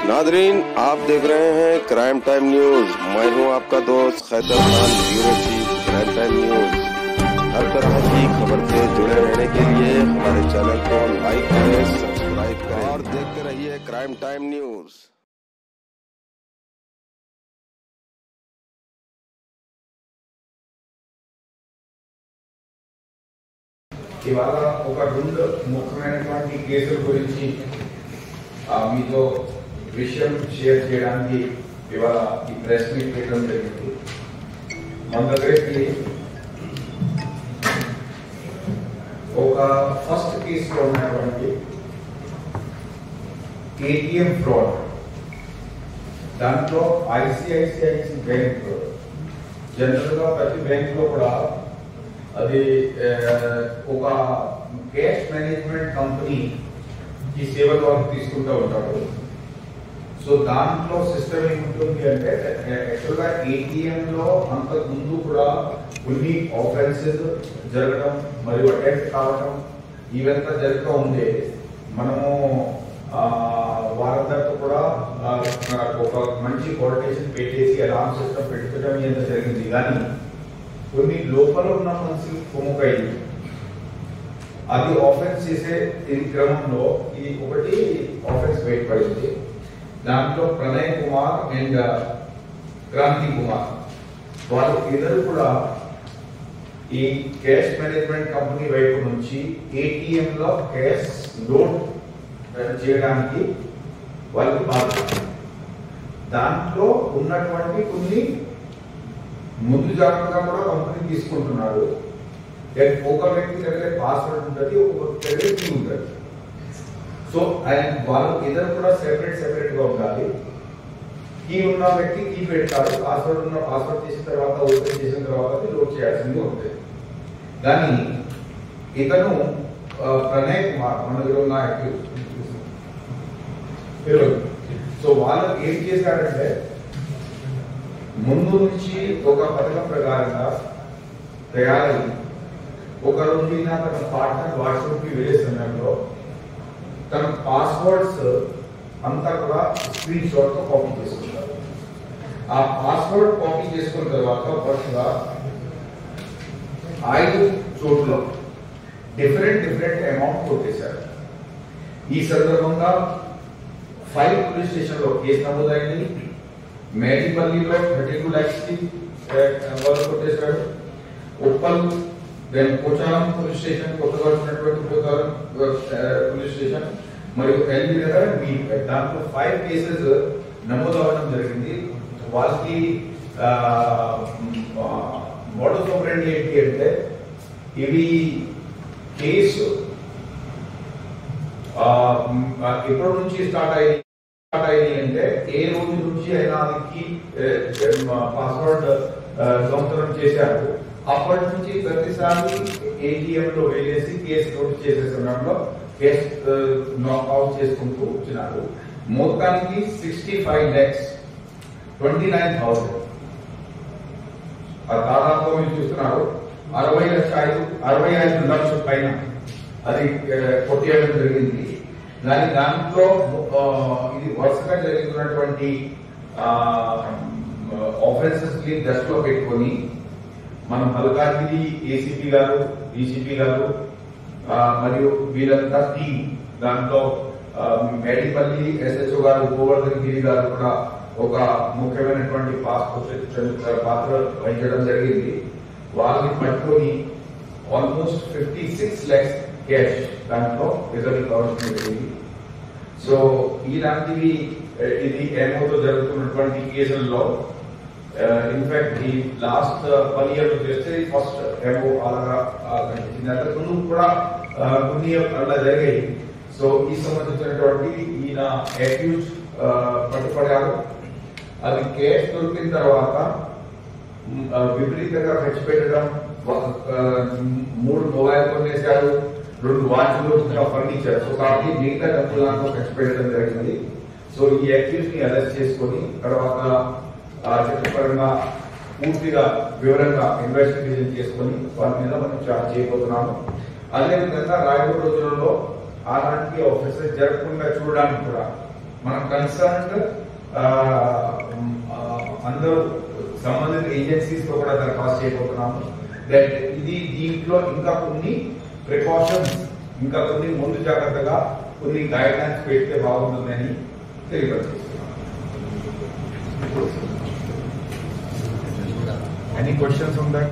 Nadreen, आप देख रहे हैं क्राइम टाइम न्यूज। मैं हूं आपका दोस्त Khaitar Khan, bureau chief crime time news. हर तरह की खबर से जुड़े रहने के लिए हमारे चैनल को लाइक करें, सब्सक्राइब करें और देखते रहिए क्राइम टाइम न्यूज। ఇవాళ ఒక రెండు ముఖ్యమైనటువంటి కేసుల గురించి మీతో విషయం షేర్ చేయడానికి ఇవాళ ఈ ప్రెస్ మీట్ చేయడం జరిగింది. మన దగ్గరికి ఒక ఫస్ట్ కేసులో ఉన్నటువంటి ఏటీఎం ఫ్రాడ్, దాంట్లో ఐసిఐసిఐ బ్యాంక్, జనరల్ గా ప్రతి బ్యాంక్ లో కూడా అది ఒక క్యాష్ మేనేజ్మెంట్ కంపెనీ ఈ సేవల ద్వారా తీసుకుంటూ ఉంటారు. సో దాంట్లో సిస్టమ్ ఏముంటుంది అంటే, యాక్చువల్ గా ఏటీఎం లో అంతకు ముందు కూడా కొన్ని ఆఫెన్సెస్ జరగడం మరియు అటెంప్ట్ కావడం ఇవంతా జరుగుతూ ఉండే. మనము వారందరితో కూడా ఒక మంచి కోఆర్డినేషన్ పెట్టేసి అలారం సిస్టమ్ పెట్టడం ఎంత జరిగింది. కానీ కొన్ని లోపల ఉన్న మనిషి కొమ్ముకైంది, అది ఆఫెన్స్ చేసే క్రమంలో ఇది ఒకటి ఆఫెన్స్ బయటపడింది. దాంట్లో ప్రణయ్ కుమార్ అండ్ క్రాంతి కుమార్ వాళ్ళు ఇద్దరు కూడా ఈ క్యాష్ మేనేజ్మెంట్ కంపెనీ వైపు నుంచి ఏటీఎం లో క్యాష్ లోడ్ చేయడానికి వాళ్ళు బాధ్యత. దాంట్లో ఉన్నటువంటి కొన్ని ముందు జాగ్రత్తగా కూడా కంపెనీ తీసుకుంటున్నారు. ఒక వ్యక్తి దగ్గర పాస్వర్డ్ ఉంటుంది, ఒక వ్యక్తి దగ్గర కీ ఉంటుంది. సో వాళ్ళు ఇద్దరు కూడా సెపరేట్ గా ఉండాలి. కీ ఉన్న వ్యక్తి కీ పెడతారు, పాస్వర్డ్ ఉన్న పాస్వర్డ్ చేసిన తర్వాత ఓపెన్ చేసిన తర్వాత లోడ్ చేయాల్సింది ఉంటుంది. కానీ ఇతను ప్రణయ్ కుమార్ మన దగ్గర ఉన్న యాక్టివ్. సో వాళ్ళు ఏం చేశారంటే, ముందు నుంచి ఒక పథకం ప్రకారంగా తయారై ఒక రోజు తన పార్ట్నర్ వాట్సాప్ కి వెళ్ళే సమయంలో తన పాస్వర్డ్స్ అంతా కూడా స్క్రీన్ షాట్ తో కాపీ చేసుకుంటారు. ఆ పాస్వర్డ్ కాపీ చేసుకున్న తర్వాత వరుసగా 5 చోట్ల డిఫరెంట్ అమౌంట్ కొట్టేశారు. ఈ సందర్భంగా 5 పోలీస్ స్టేషన్ లో కేసు నమోదైంది. మేడిపల్లిలో 32 lakhs కి వాళ్ళు కొట్టేశారు. Uppal, then Pocharam police station, కొత్తగా వచ్చినటువంటి పోచారం పోలీస్ స్టేషన్ మరియు ఎల్బీ నగర్, దాంట్లో 5 కేసెస్ నమోదు అవ్వడం జరిగింది. వాళ్ళకి మోడస్ ఆపరేండి ఏంటి అంటే, ఇవి కేసు ఎప్పటి నుంచి స్టార్ట్ అయ్యింది అంటే, ఏ రోజు నుంచి అయినా అది పాస్వర్డ్ దొంగతనం చేశారు అప్పటి నుంచి ప్రతిసారి ఏటీఎం లో వెళ్ళేసి కేసు నోట్ చేసే సమయంలో కేసు నాక్అవుట్ చేసుకుంటూ వచ్చినారు. మొత్తానికి 65,29,000 దాదాపు మీరు చూస్తున్నారు 65 లక్షల పైన అది కొట్టేయడం జరిగింది. దాంట్లో ఇది వరుసగా జరుగుతున్నటువంటి ఆఫెన్సెస్ ని దృష్టిలో పెట్టుకొని మనం మల్కాజ్గిరి ఏసీపీ గారు, డీసీపీ గారు మరియు వీరంతా టీం, దాంట్లో మేడిపల్లి ఎస్హెచ్ఓ గారు, గోవర్ధన్ గిరి గారు కూడా ఒక ముఖ్యమైనటువంటి పాత్ర వహించడం జరిగింది. వాళ్ళని పట్టుకొని ఆల్మోస్ట్ 56 lakhs క్యాష్ దాంట్లో రిజర్వ్ కావాల్సి జరిగింది. సో ఇలాంటివి ఇది ఏమవుతో జరుగుతున్నటువంటి కేసుల్లో ఇన్ఫాక్ట్ ఈ లాస్ట్ 10 years చేస్తే ఫస్ట్ ఏమో అలాగా కనిపించింది. అంతకుముందు కూడా కొన్ని అలా జరిగాయి. సో ఈ సంబంధించినటువంటి ఈయన అక్యూజ్ పట్టుపడారు. అది కేసు దొరికిన తర్వాత విపరీతంగా ఖర్చు పెట్టడం, 3 మొబైల్ కొనేశారు, 2 వాచ్లు, ఫర్నిచర్. సో కాబట్టి మిగతా డబ్బులు దాంట్లో ఖర్చు పెట్టడం జరిగింది. సో ఈ అక్యూజ్ ని అరెస్ట్ చేసుకొని తర్వాత చట్టపరంగా పూర్తిగా వివరంగా ఇన్వెస్టిగేషన్ చేసుకొని వారి మీద మనం చార్జ్ చేయబోతున్నాము. అదేవిధంగా రాబోయే రోజులలో అలాంటి ఆఫీసర్ జరగకుండా చూడడానికి కూడా మనం కన్సర్న్ అందరూ సంబంధిత ఏజెన్సీస్ తో కూడా దరఖాస్తు చేయబోతున్నాము. దట్ ఇది దీంట్లో ఇంకా కొన్ని ప్రికాషన్స్, ఇంకా కొన్ని ముందు జాగ్రత్తగా కొన్ని గైడ్ లైన్స్ పెడితే బాగుంటుందని తెలియపరుస్తున్నాను. Any questions on that?